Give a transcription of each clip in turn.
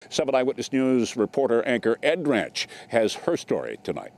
7 Eyewitness News reporter anchor Ed Drench has her story tonight.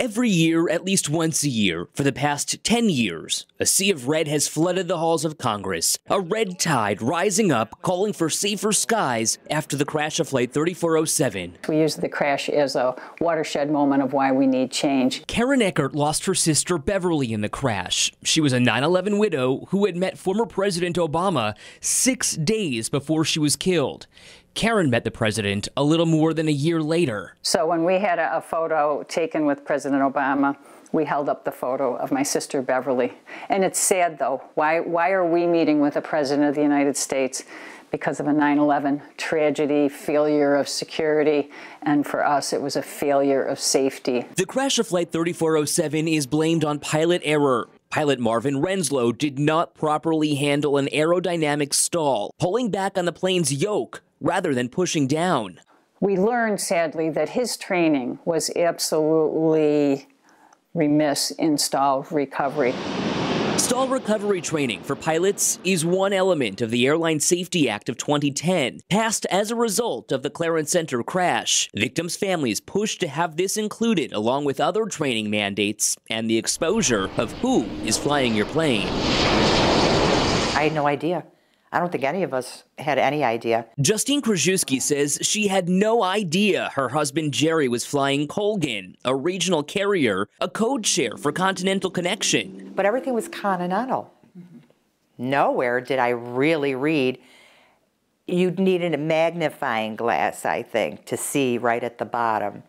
Every year, at least once a year, for the past 10 years, a sea of red has flooded the halls of Congress, a red tide rising up, calling for safer skies after the crash of Flight 3407. We use the crash as a watershed moment of why we need change. Karen Eckert lost her sister Beverly in the crash. She was a 9/11 widow who had met former President Obama 6 days before she was killed. Karen met the president a little more than a year later. So when we had a photo taken with President Obama, we held up the photo of my sister Beverly. And it's sad, though. Why are we meeting with the President of the United States? Because of a 9/11 tragedy, failure of security, and for us, it was a failure of safety. The crash of Flight 3407 is blamed on pilot error. Pilot Marvin Renslow did not properly handle an aerodynamic stall, pulling back on the plane's yoke rather than pushing down. We learned, sadly, that his training was absolutely remiss in stall recovery. Stall recovery training for pilots is one element of the Airline Safety Act of 2010, passed as a result of the Clarence Center crash. Victims' families pushed to have this included along with other training mandates and the exposure of who is flying your plane. I had no idea. I don't think any of us had any idea. Justine Krajewski says she had no idea her husband Jerry was flying Colgan, a regional carrier, a code share for Continental Connection. But everything was Continental. Nowhere did I really read. You needed a magnifying glass, I think, to see right at the bottom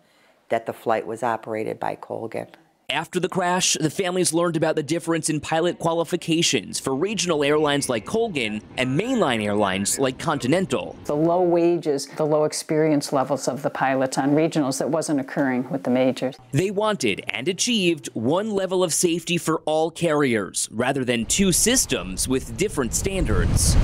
that the flight was operated by Colgan. After the crash, the families learned about the difference in pilot qualifications for regional airlines like Colgan and mainline airlines like Continental. The low wages, the low experience levels of the pilots on regionals that wasn't occurring with the majors. They wanted and achieved one level of safety for all carriers, rather than two systems with different standards.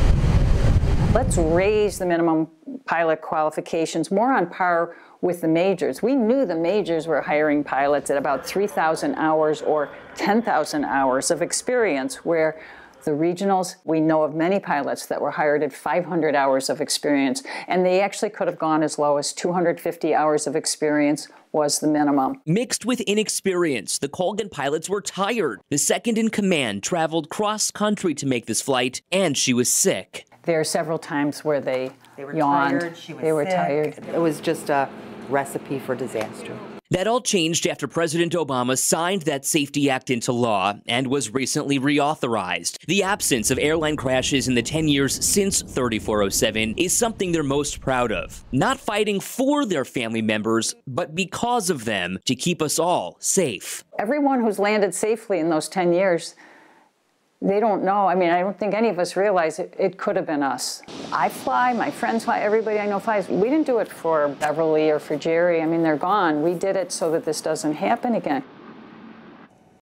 Let's raise the minimum pilot qualifications more on par with the majors. We knew the majors were hiring pilots at about 3,000 hours or 10,000 hours of experience, where the regionals, we know of many pilots that were hired at 500 hours of experience, and they actually could have gone as low as 250 hours of experience was the minimum. Mixed with inexperience, the Colgan pilots were tired. The second in command traveled cross-country to make this flight, and she was sick. There are several times where they were yawned. Tired, she was they were sick. tired. It was just a recipe for disaster. That all changed after President Obama signed that Safety Act into law and was recently reauthorized. The absence of airline crashes in the 10 years since 3407 is something they're most proud of. Not fighting for their family members, but because of them to keep us all safe. Everyone who's landed safely in those 10 years, they don't know. I mean, I don't think any of us realize it could have been us. I fly, my friends fly, everybody I know flies. We didn't do it for Beverly or for Jerry. I mean, they're gone. We did it so that this doesn't happen again.